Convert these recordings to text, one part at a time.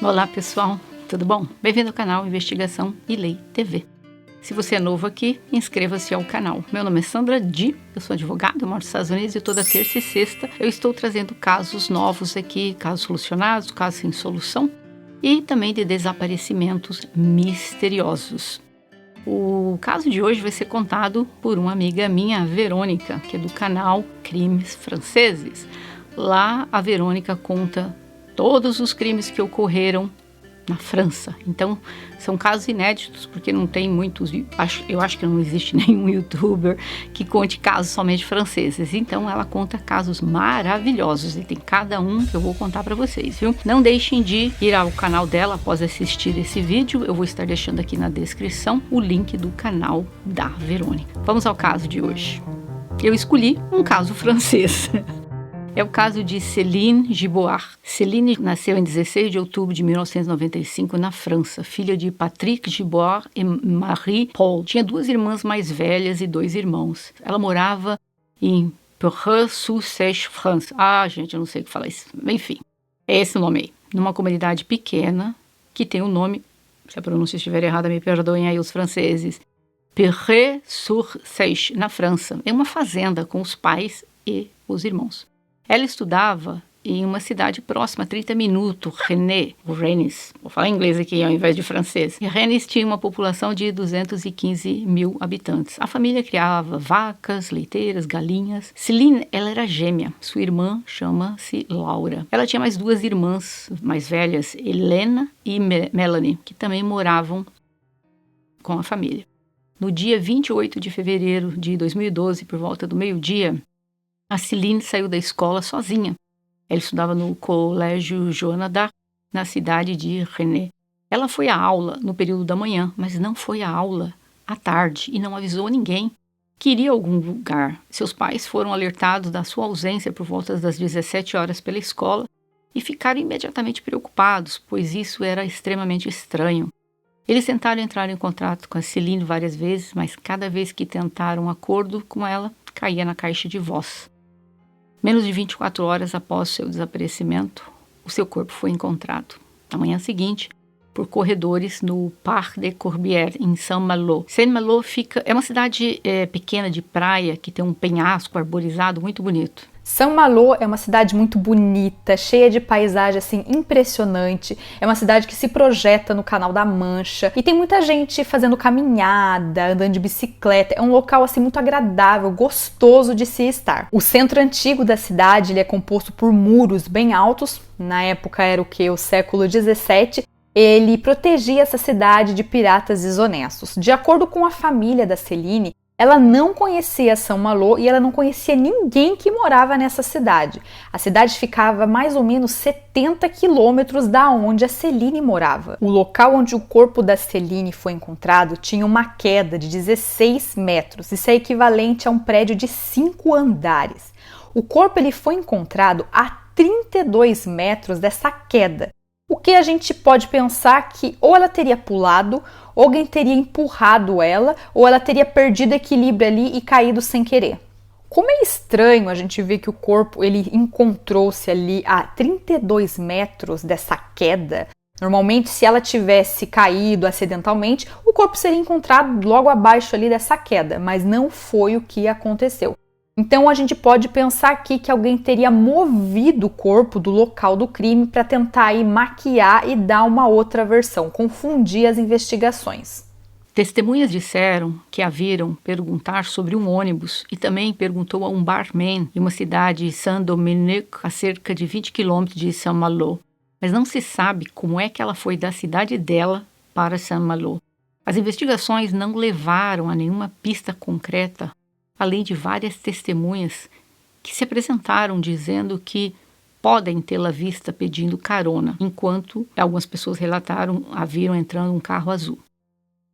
Olá pessoal, tudo bom? Bem-vindo ao canal Investigação e Lei TV. Se você é novo aqui, inscreva-se ao canal. Meu nome é Sandra Di, eu sou advogada, eu moro nos Estados Unidos e toda terça e sexta eu estou trazendo casos novos aqui, casos solucionados, casos sem solução e também de desaparecimentos misteriosos. O caso de hoje vai ser contado por uma amiga minha, a Verônica, que é do canal Crimes Franceses. Lá a Verônica conta todos os crimes que ocorreram na França. Então, são casos inéditos, porque não tem muitos... Eu acho que não existe nenhum youtuber que conte casos somente franceses. Então, ela conta casos maravilhosos. E tem cada um que eu vou contar para vocês, viu? Não deixem de ir ao canal dela após assistir esse vídeo. Eu vou estar deixando aqui na descrição o link do canal da Verônica. Vamos ao caso de hoje. Eu escolhi um caso francês. É o caso de Céline Giboard. Céline nasceu em 16 de outubro de 1995 na França, filha de Patrick Giboard e Marie-Paul. Tinha duas irmãs mais velhas e dois irmãos. Ela morava em Perreux-sur-Seiche, França. Gente, eu não sei o que falar isso. Enfim, é esse o nome aí. Numa comunidade pequena que tem o nome, se a pronúncia estiver errada, me perdoem aí os franceses, Perreux-sur-Seiche, na França. É uma fazenda com os pais e os irmãos. Ela estudava em uma cidade próxima, 30 minutos, Rennes. Vou falar inglês aqui ao invés de francês. E Rennes tinha uma população de 215 mil habitantes. A família criava vacas, leiteiras, galinhas. Céline, ela era gêmea. Sua irmã chama-se Laura. Ela tinha mais duas irmãs mais velhas, Helena e Melanie, que também moravam com a família. No dia 28 de fevereiro de 2012, por volta do meio-dia, a Céline saiu da escola sozinha. Ela estudava no Colégio Joana d'Arc, na cidade de Rennes. Ela foi à aula no período da manhã, mas não foi à aula à tarde e não avisou ninguém que iria a algum lugar. Seus pais foram alertados da sua ausência por volta das 17 horas pela escola e ficaram imediatamente preocupados, pois isso era extremamente estranho. Eles tentaram entrar em contato com a Céline várias vezes, mas cada vez que tentaram um acordo com ela, caía na caixa de voz. Menos de 24 horas após seu desaparecimento, o seu corpo foi encontrado. Na manhã seguinte, por corredores no Parc des Corbières, em Saint-Malo. Saint-Malo é uma cidade pequena de praia que tem um penhasco arborizado muito bonito. Saint-Malo é uma cidade muito bonita, cheia de paisagem assim impressionante. É uma cidade que se projeta no Canal da Mancha e tem muita gente fazendo caminhada, andando de bicicleta. É um local assim muito agradável, gostoso de se estar. O centro antigo da cidade, ele é composto por muros bem altos. Na época era o século 17. Ele protegia essa cidade de piratas desonestos. De acordo com a família da Céline, ela não conhecia Saint-Malo e ela não conhecia ninguém que morava nessa cidade. A cidade ficava mais ou menos 70 quilômetros da onde a Céline morava. O local onde o corpo da Céline foi encontrado tinha uma queda de 16 metros. Isso é equivalente a um prédio de 5 andares. O corpo ele foi encontrado a 32 metros dessa queda. O que a gente pode pensar que ou ela teria pulado, ou alguém teria empurrado ela, ou ela teria perdido equilíbrio ali e caído sem querer. Como é estranho a gente ver que o corpo ele encontrou-se ali a 32 metros dessa queda. Normalmente, se ela tivesse caído acidentalmente, o corpo seria encontrado logo abaixo ali dessa queda, mas não foi o que aconteceu. Então a gente pode pensar aqui que alguém teria movido o corpo do local do crime para tentar aí maquiar e dar uma outra versão, confundir as investigações. Testemunhas disseram que a viram perguntar sobre um ônibus e também perguntou a um barman de uma cidade, Saint-Dominique, a cerca de 20 quilômetros de Saint-Malo. Mas não se sabe como é que ela foi da cidade dela para Saint-Malo. As investigações não levaram a nenhuma pista concreta, além de várias testemunhas que se apresentaram dizendo que podem tê-la vista pedindo carona, enquanto algumas pessoas relataram a viram entrando um carro azul.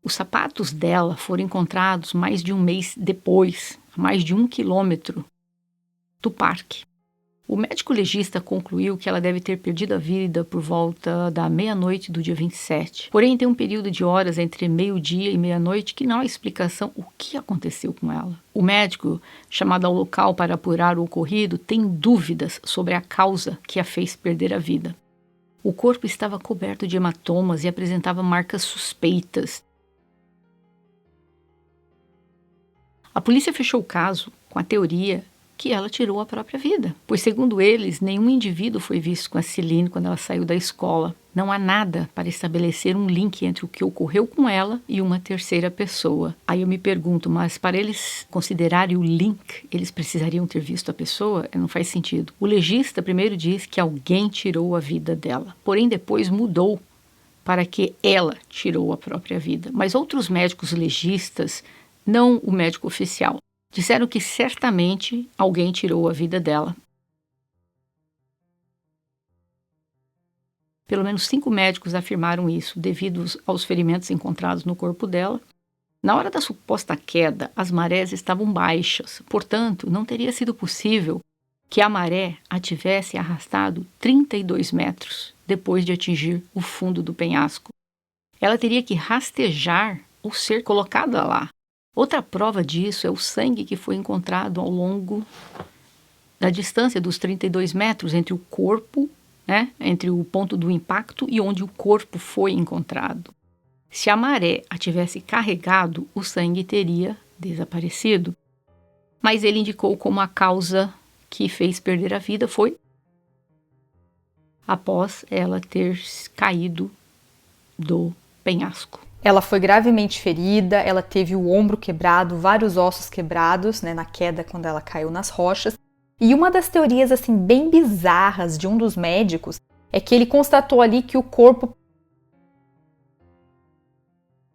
Os sapatos dela foram encontrados mais de um mês depois, a mais de 1 quilômetro do parque. O médico legista concluiu que ela deve ter perdido a vida por volta da meia-noite do dia 27. Porém, tem um período de horas entre meio-dia e meia-noite que não há explicação o que aconteceu com ela. O médico, chamado ao local para apurar o ocorrido, tem dúvidas sobre a causa que a fez perder a vida. O corpo estava coberto de hematomas e apresentava marcas suspeitas. A polícia fechou o caso com a teoria que ela tirou a própria vida, pois, segundo eles, nenhum indivíduo foi visto com a Celine quando ela saiu da escola. Não há nada para estabelecer um link entre o que ocorreu com ela e uma terceira pessoa. Aí eu me pergunto, mas para eles considerarem o link, eles precisariam ter visto a pessoa? Não faz sentido. O legista primeiro diz que alguém tirou a vida dela, porém depois mudou para que ela tirou a própria vida. Mas outros médicos legistas, não o médico oficial, disseram que certamente alguém tirou a vida dela. Pelo menos 5 médicos afirmaram isso, devido aos ferimentos encontrados no corpo dela. Na hora da suposta queda, as marés estavam baixas, portanto, não teria sido possível que a maré a tivesse arrastado 32 metros depois de atingir o fundo do penhasco. Ela teria que rastejar ou ser colocada lá. Outra prova disso é o sangue que foi encontrado ao longo da distância dos 32 metros entre o corpo, entre o ponto do impacto e onde o corpo foi encontrado. Se a maré a tivesse carregado, o sangue teria desaparecido. Mas ele indicou como a causa que fez perder a vida foi após ela ter caído do penhasco. Ela foi gravemente ferida, ela teve o ombro quebrado, vários ossos quebrados, na queda quando ela caiu nas rochas. E uma das teorias assim bem bizarras de um dos médicos é que ele constatou ali que o corpo...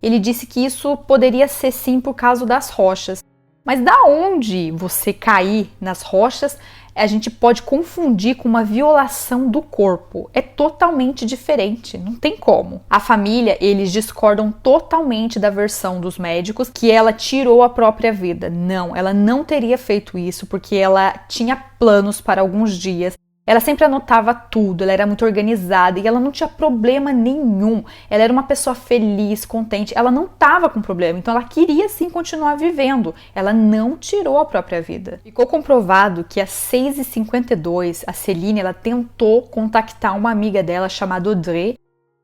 Ele disse que isso poderia ser sim por causa das rochas. Mas da onde você cair nas rochas, a gente pode confundir com uma violação do corpo. É totalmente diferente, não tem como. A família, eles discordam totalmente da versão dos médicos que ela tirou a própria vida. Não, ela não teria feito isso porque ela tinha planos para alguns dias. Ela sempre anotava tudo, ela era muito organizada e ela não tinha problema nenhum. Ela era uma pessoa feliz, contente, ela não estava com problema, então ela queria sim continuar vivendo. Ela não tirou a própria vida. Ficou comprovado que às 6h52, a Celine ela tentou contactar uma amiga dela chamada Audrey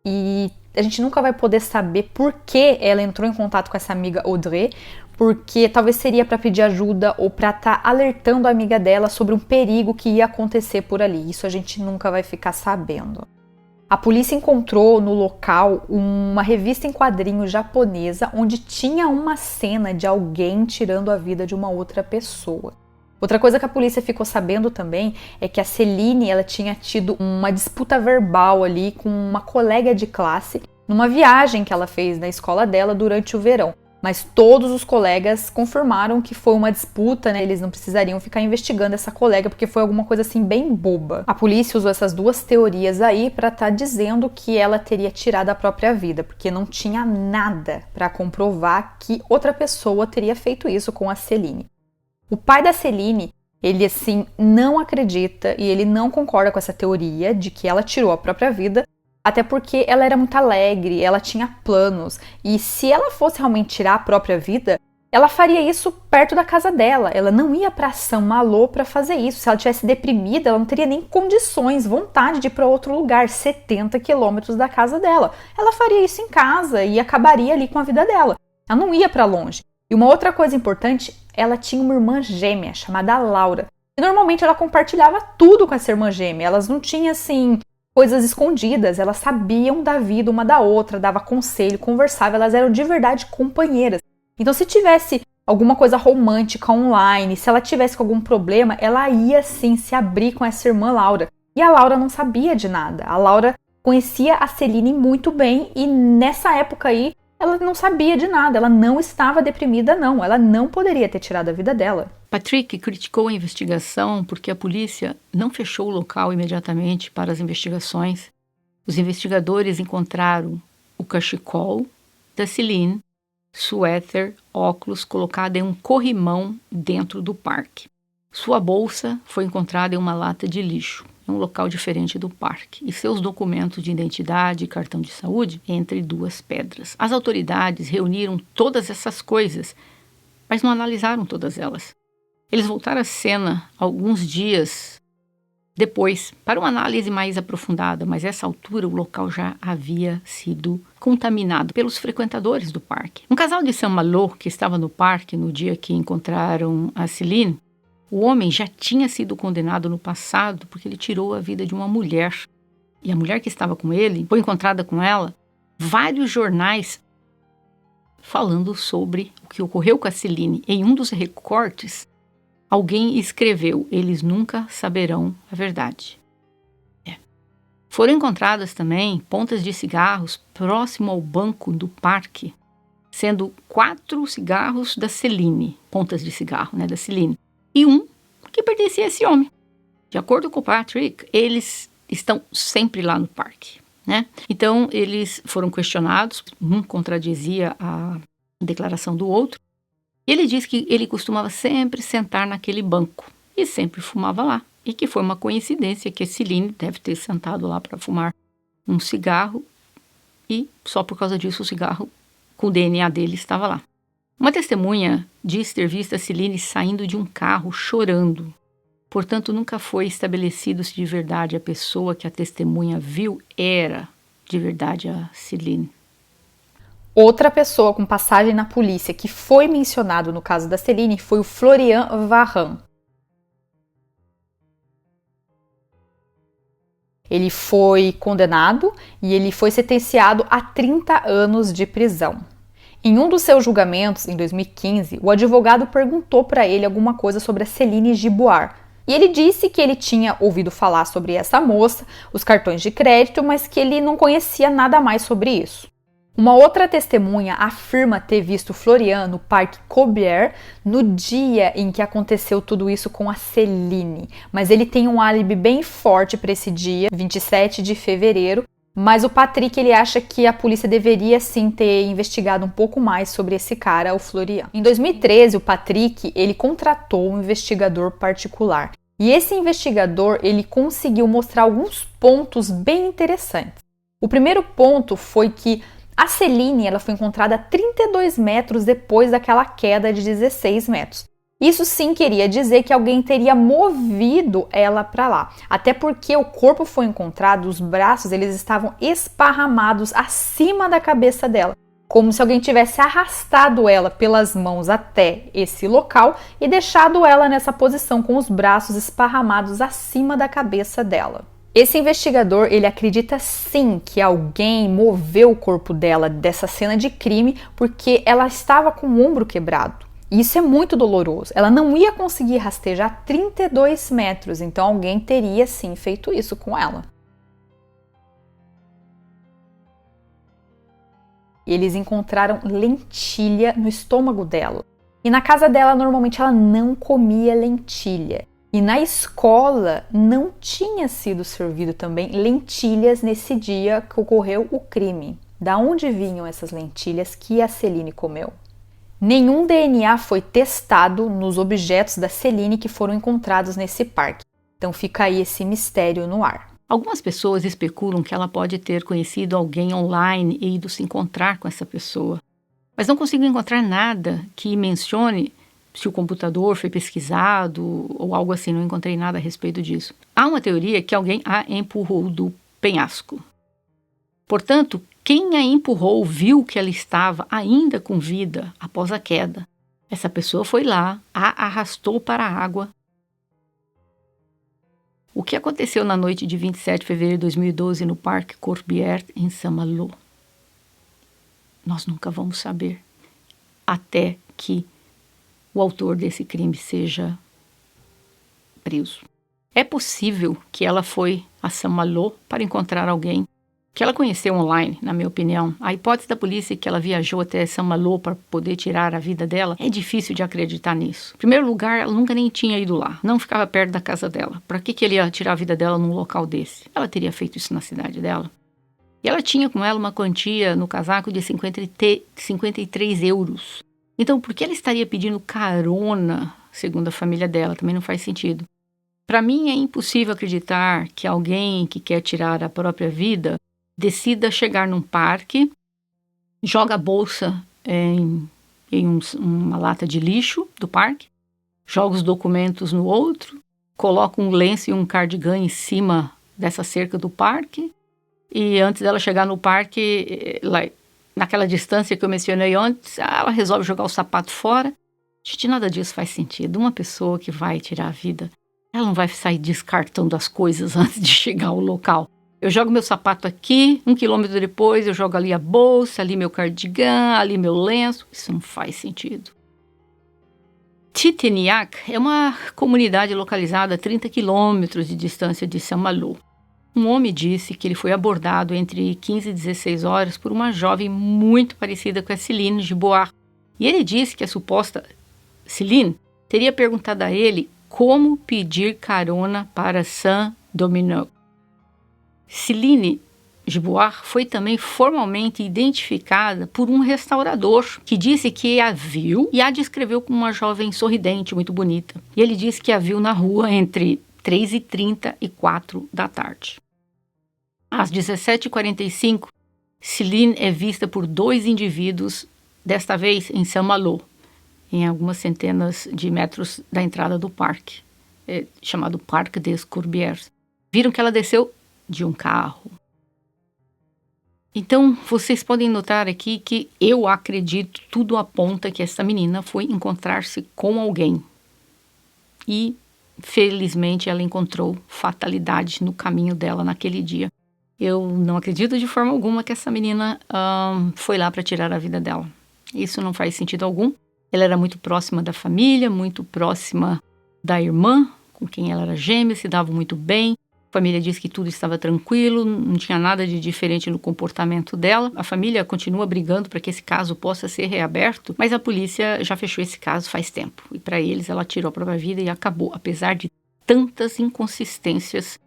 e a gente nunca vai poder saber por que ela entrou em contato com essa amiga Audrey, porque talvez seria para pedir ajuda ou para estar alertando a amiga dela sobre um perigo que ia acontecer por ali. Isso a gente nunca vai ficar sabendo. A polícia encontrou no local uma revista em quadrinhos japonesa onde tinha uma cena de alguém tirando a vida de uma outra pessoa. Outra coisa que a polícia ficou sabendo também é que a Celine ela tinha tido uma disputa verbal ali com uma colega de classe numa viagem que ela fez na escola dela durante o verão. Mas todos os colegas confirmaram que foi uma disputa, eles não precisariam ficar investigando essa colega porque foi alguma coisa assim bem boba. A polícia usou essas duas teorias aí para estar dizendo que ela teria tirado a própria vida, porque não tinha nada para comprovar que outra pessoa teria feito isso com a Celine. O pai da Celine, ele assim não acredita e ele não concorda com essa teoria de que ela tirou a própria vida, até porque ela era muito alegre, ela tinha planos, e se ela fosse realmente tirar a própria vida, ela faria isso perto da casa dela, ela não ia para São Malo para fazer isso. Se ela tivesse deprimida, ela não teria nem condições, vontade de ir para outro lugar, 70 quilômetros da casa dela. Ela faria isso em casa e acabaria ali com a vida dela. Ela não ia para longe. E uma outra coisa importante, ela tinha uma irmã gêmea chamada Laura. E normalmente ela compartilhava tudo com essa irmã gêmea, elas não tinham assim... coisas escondidas, elas sabiam da vida uma da outra, dava conselho, conversava, elas eram de verdade companheiras. Então se tivesse alguma coisa romântica online, se ela tivesse algum problema, ela ia sim se abrir com essa irmã Laura. E a Laura não sabia de nada, a Laura conhecia a Celine muito bem e nessa época aí ela não sabia de nada, ela não estava deprimida não, ela não poderia ter tirado a vida dela. Patrick criticou a investigação porque a polícia não fechou o local imediatamente para as investigações. Os investigadores encontraram o cachecol da Celine, suéter, óculos colocado em um corrimão dentro do parque. Sua bolsa foi encontrada em uma lata de lixo, em um local diferente do parque, e seus documentos de identidade e cartão de saúde entre 2 pedras. As autoridades reuniram todas essas coisas, mas não analisaram todas elas. Eles voltaram à cena alguns dias depois para uma análise mais aprofundada, mas a essa altura o local já havia sido contaminado pelos frequentadores do parque. Um casal de Saint-Malo que estava no parque no dia que encontraram a Céline, o homem já tinha sido condenado no passado porque ele tirou a vida de uma mulher. E a mulher que estava com ele foi encontrada com ela. Vários jornais falando sobre o que ocorreu com a Céline. Em um dos recortes, alguém escreveu: eles nunca saberão a verdade. Foram encontradas também pontas de cigarros próximo ao banco do parque, sendo 4 cigarros da Céline, pontas de cigarro, da Céline, e um que pertencia a esse homem. De acordo com o Patrick, eles estão sempre lá no parque, Então, eles foram questionados, um contradizia a declaração do outro, e ele disse que ele costumava sempre sentar naquele banco e sempre fumava lá, e que foi uma coincidência que a Céline deve ter sentado lá para fumar um cigarro e só por causa disso o cigarro com o DNA dele estava lá. Uma testemunha disse ter visto a Céline saindo de um carro chorando. Portanto, nunca foi estabelecido se de verdade a pessoa que a testemunha viu era de verdade a Céline. Outra pessoa com passagem na polícia que foi mencionado no caso da Céline foi o Florian Varran. Ele foi condenado e ele foi sentenciado a 30 anos de prisão. Em um dos seus julgamentos, em 2015, o advogado perguntou para ele alguma coisa sobre a Céline Giboard. E ele disse que ele tinha ouvido falar sobre essa moça, os cartões de crédito, mas que ele não conhecia nada mais sobre isso. Uma outra testemunha afirma ter visto Florian no Parque Corbière no dia em que aconteceu tudo isso com a Céline, mas ele tem um álibi bem forte para esse dia, 27 de fevereiro, mas o Patrick ele acha que a polícia deveria sim ter investigado um pouco mais sobre esse cara, o Florian. Em 2013, o Patrick ele contratou um investigador particular e esse investigador ele conseguiu mostrar alguns pontos bem interessantes. O primeiro ponto foi que a Céline ela foi encontrada 32 metros depois daquela queda de 16 metros. Isso sim queria dizer que alguém teria movido ela para lá. Até porque o corpo foi encontrado, os braços eles estavam esparramados acima da cabeça dela. Como se alguém tivesse arrastado ela pelas mãos até esse local e deixado ela nessa posição com os braços esparramados acima da cabeça dela. Esse investigador, ele acredita sim que alguém moveu o corpo dela dessa cena de crime porque ela estava com o ombro quebrado. E isso é muito doloroso. Ela não ia conseguir rastejar 32 metros, então alguém teria sim feito isso com ela. Eles encontraram lentilha no estômago dela. E na casa dela, normalmente, ela não comia lentilha. E na escola não tinha sido servido também lentilhas nesse dia que ocorreu o crime. Da onde vinham essas lentilhas que a Céline comeu? Nenhum DNA foi testado nos objetos da Céline que foram encontrados nesse parque. Então fica aí esse mistério no ar. Algumas pessoas especulam que ela pode ter conhecido alguém online e ido se encontrar com essa pessoa. Mas não consigo encontrar nada que mencione se o computador foi pesquisado ou algo assim, não encontrei nada a respeito disso. Há uma teoria que alguém a empurrou do penhasco. Portanto, quem a empurrou viu que ela estava ainda com vida após a queda. Essa pessoa foi lá, a arrastou para a água. O que aconteceu na noite de 27 de fevereiro de 2012 no Parque Corbière, em Saint-Malo? Nós nunca vamos saber, até que o autor desse crime seja preso. É possível que ela foi a Saint-Malo para encontrar alguém que ela conheceu online, na minha opinião. A hipótese da polícia que ela viajou até Saint-Malo para poder tirar a vida dela, é difícil de acreditar nisso. Em primeiro lugar, ela nunca nem tinha ido lá, não ficava perto da casa dela. Para que ele ia tirar a vida dela num local desse? Ela teria feito isso na cidade dela. E ela tinha com ela uma quantia no casaco de 53 euros. Então, por que ela estaria pedindo carona, segundo a família dela? Também não faz sentido. Para mim, é impossível acreditar que alguém que quer tirar a própria vida decida chegar num parque, joga a bolsa em uma lata de lixo do parque, joga os documentos no outro, coloca um lenço e um cardigan em cima dessa cerca do parque. E antes dela chegar no parque, naquela distância que eu mencionei antes, ela resolve jogar o sapato fora. Gente, nada disso faz sentido. Uma pessoa que vai tirar a vida, ela não vai sair descartando as coisas antes de chegar ao local. Eu jogo meu sapato aqui, 1 quilômetro depois eu jogo ali a bolsa, ali meu cardigan, ali meu lenço. Isso não faz sentido. Titaniac é uma comunidade localizada a 30 quilômetros de distância de Saint-Malo. Um homem disse que ele foi abordado entre 15 e 16 horas por uma jovem muito parecida com a Céline Giboard. E ele disse que a suposta Céline teria perguntado a ele como pedir carona para Saint-Domingue. Céline Giboard foi também formalmente identificada por um restaurador que disse que a viu e a descreveu como uma jovem sorridente, muito bonita. E ele disse que a viu na rua entre 3h30 e 4 da tarde. Às 17h45, Céline é vista por 2 indivíduos, desta vez em Saint-Malo, em algumas centenas de metros da entrada do parque, chamado Parque des Courbières. Viram que ela desceu de um carro. Então, vocês podem notar aqui que eu acredito, tudo aponta que essa menina foi encontrar-se com alguém. E, felizmente, ela encontrou fatalidade no caminho dela naquele dia. Eu não acredito de forma alguma que essa menina foi lá para tirar a vida dela. Isso não faz sentido algum. Ela era muito próxima da família, muito próxima da irmã, com quem ela era gêmea, se davam muito bem. A família diz que tudo estava tranquilo, não tinha nada de diferente no comportamento dela. A família continua brigando para que esse caso possa ser reaberto, mas a polícia já fechou esse caso faz tempo. E para eles ela tirou a própria vida e acabou, apesar de tantas inconsistências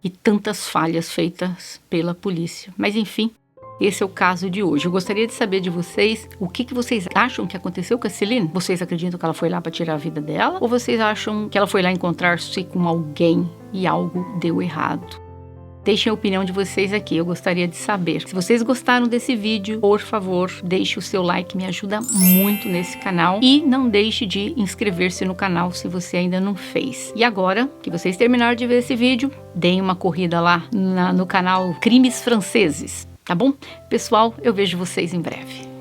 e tantas falhas feitas pela polícia. Mas enfim, esse é o caso de hoje. Eu gostaria de saber de vocês o que vocês acham que aconteceu com a Céline. Vocês acreditam que ela foi lá para tirar a vida dela? Ou vocês acham que ela foi lá encontrar-se com alguém e algo deu errado? Deixem a opinião de vocês aqui, eu gostaria de saber. Se vocês gostaram desse vídeo, por favor, deixe o seu like, me ajuda muito nesse canal. E não deixe de inscrever-se no canal se você ainda não fez. E agora que vocês terminaram de ver esse vídeo, deem uma corrida lá no canal Crimes Franceses. Tá bom? Pessoal, eu vejo vocês em breve.